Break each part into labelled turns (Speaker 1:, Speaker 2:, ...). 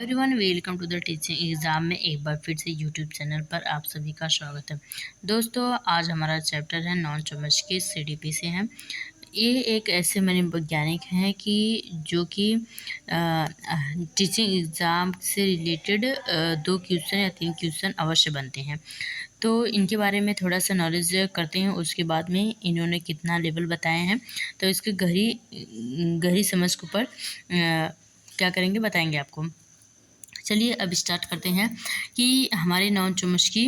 Speaker 1: Everyone, welcome to the teaching exam में एक बार फिर से यूट्यूब चैनल पर आप सभी का स्वागत है। दोस्तों, आज हमारा चैप्टर है नॉन चॉम्स्की सीडीपी से है। ये एक ऐसे मनोवैज्ञानिक हैं कि जो कि टीचिंग एग्ज़ाम से रिलेटेड 2 क्वेश्चन या 3 क्वेश्चन अवश्य बनते हैं। तो इनके बारे में थोड़ा सा नॉलेज करते हैं, उसके बाद में इन्होंने कितना लेवल बताए हैं, तो इसके गहरी समझ के ऊपर क्या करेंगे बताएंगे आपको। चलिए अब स्टार्ट करते हैं कि हमारे नॉन चॉम्स्की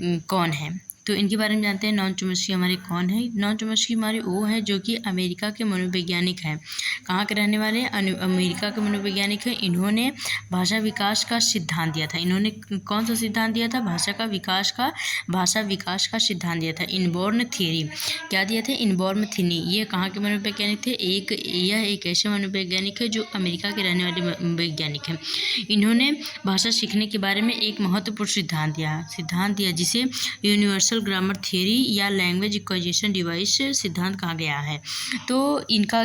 Speaker 1: कौन है। तो इनके बारे में जानते हैं। नॉन चॉम्स्की हमारे कौन है। नॉन चॉम्स्की हमारे वो हैं जो कि अमेरिका के मनोवैज्ञानिक हैं। कहाँ के रहने वाले हैं? अमेरिका के मनोवैज्ञानिक हैं। इन्होंने भाषा विकास का सिद्धांत दिया था। इन्होंने कौन सा सिद्धांत दिया था? भाषा विकास का सिद्धांत दिया था। इनबॉर्न थ्योरी क्या दिया था? Inborn theory. ये कहाँ के मनोवैज्ञानिक थे? यह एक ऐसे मनोवैज्ञानिक है जो अमेरिका के रहने वाले वैज्ञानिक हैं। इन्होंने भाषा सीखने के बारे में एक महत्वपूर्ण सिद्धांत दिया जिसे यूनिवर्सल ग्रामर थ्योरी या लैंग्वेज इक्वाइजेशन डिवाइस सिद्धांत कहा गया है। तो इनका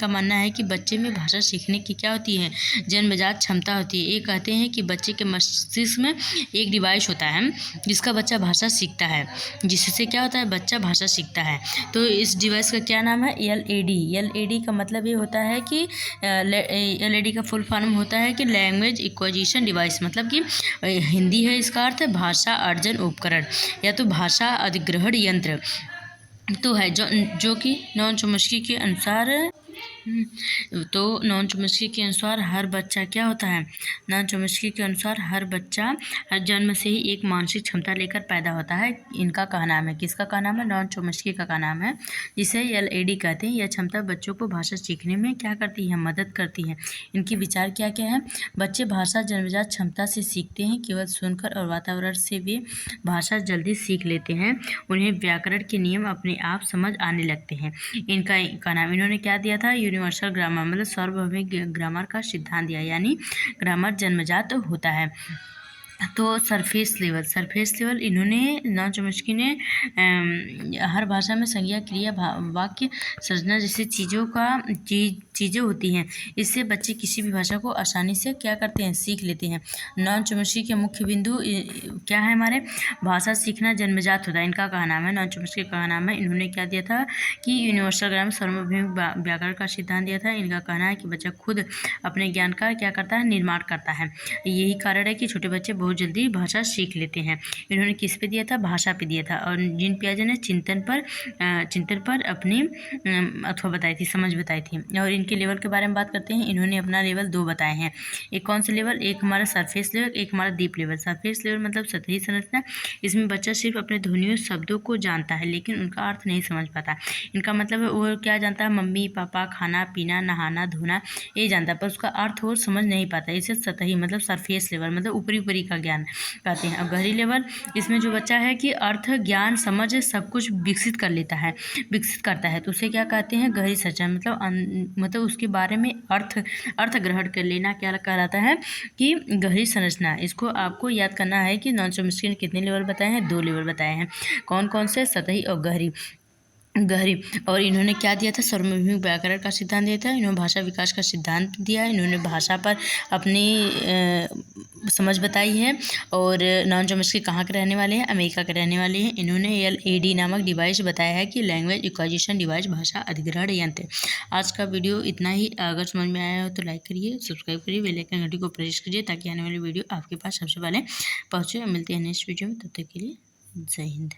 Speaker 1: मानना है कि बच्चे में भाषा सीखने की क्या होती है? जन्मजात क्षमता होती है। ये कहते हैं कि बच्चे के मस्तिष्क में एक डिवाइस होता है जिसका बच्चा भाषा सीखता है, जिससे क्या होता है? बच्चा भाषा सीखता है। तो इस डिवाइस का क्या नाम है? एलएडी का मतलब ये होता है कि एलएडी का फुल फॉर्म होता है कि लैंग्वेज इक्वाइजेशन डिवाइस, मतलब कि हिंदी है इसका अर्थ भाषा अर्जन उपकरण या तो भाषा अधिग्रहण यंत्र तो है जो कि नॉन चॉम्स्की के अनुसार नॉन चॉम्स्की के अनुसार हर बच्चा क्या होता है? नॉन चॉम्स्की के अनुसार हर बच्चा हर जन्म से ही एक मानसिक क्षमता लेकर पैदा होता है। इनका कहना है। किसका कहना है? नॉन चॉम्स्की का कहना है, जिसे एलएडी कहते हैं। यह क्षमता बच्चों को भाषा सीखने में क्या करती है? मदद करती है। इनके विचार क्या क्या है? बच्चे भाषा जन्मजात क्षमता से सीखते हैं। केवल सुनकर और वातावरण से वे भाषा जल्दी सीख लेते हैं। उन्हें व्याकरण के नियम अपने आप समझ आने लगते हैं। इनका नाम इन्होंने क्या दिया था? यूनिवर्सल ग्रामर, मतलब सार्वभौमिक ग्रामर का सिद्धांत दिया, यानी ग्रामर जन्मजात होता है। तो सरफेस लेवल इन्होंने नॉन चॉम्स्की ने हर भाषा में संज्ञा क्रिया वाक्य संरचना जैसी चीज़ें होती हैं। इससे बच्चे किसी भी भाषा को आसानी से क्या करते हैं? सीख लेते हैं। नॉन चॉम्स्की के मुख्य बिंदु क्या है हमारे? भाषा सीखना जन्मजात होता है, इनका कहना है। नॉन चॉम्स्की का कहना है। इन्होंने क्या दिया था कि यूनिवर्सल ग्रामर सार्वभौमिक व्याकरण का सिद्धांत दिया था। इनका कहना है कि बच्चा खुद अपने ज्ञान का क्या करता है? निर्माण करता है। यही कारण है कि छोटे बच्चे बहुत जल्दी भाषा सीख लेते हैं। इन्होंने किस पे दिया था? भाषा पे दिया था। और जीन पियाजे ने चिंतन पर अपनी अथवा बताई थी, समझ बताई थी। और इनके लेवल के बारे में बात करते हैं। इन्होंने अपना लेवल 2 बताए हैं। एक कौन सा लेवल? एक हमारा सरफेस लेवल, एक हमारा डीप लेवल। सरफेस लेवल मतलब सतही संरचना। इसमें बच्चा सिर्फ अपने ध्वनियों शब्दों को जानता है लेकिन उनका अर्थ नहीं समझ पाता। इनका मतलब है वो क्या जानता है? मम्मी पापा, खाना पीना, नहाना धोना, ये जानता है, पर उसका अर्थ वो समझ नहीं पाता। इसे सतही मतलब सरफेस लेवल मतलब ऊपरी का ज्ञान कहते हैं। और गहरी लेवल, इसमें जो बच्चा है कि अर्थ ज्ञान समझ सब कुछ विकसित करता है, तो उसे क्या कहते हैं? गहरी संरचना। मतलब उसके बारे में अर्थ ग्रहण कर लेना क्या कहलाता है? कि गहरी संरचना। इसको आपको याद करना है कि नॉन चॉम्स्की ने कितने लेवल बताए हैं? 2 लेवल बताए हैं। कौन कौन से? सतही और गहरी। और इन्होंने क्या दिया था? सार्वभौमिक व्याकरण का सिद्धांत दिया था। इन्होंने भाषा विकास का सिद्धांत दिया है। इन्होंने भाषा पर अपनी समझ बताई है। और नॉन चॉम्स्की कहाँ के रहने वाले हैं? अमेरिका के रहने वाले हैं। इन्होंने एलएडी नामक डिवाइस बताया है कि लैंग्वेज इक्वाइजेशन डिवाइस, भाषा अधिग्रहण यंत्र। आज का वीडियो इतना ही। अगर समझ में आया हो तो लाइक करिए, सब्सक्राइब करिए, बेल आइकन घंटी को प्रेस कीजिए ताकि आने वाली वीडियो आपके पास सबसे पहले पहुँचे। मिलते हैं नेक्स्ट वीडियो में, तब तक के लिए जय हिंद।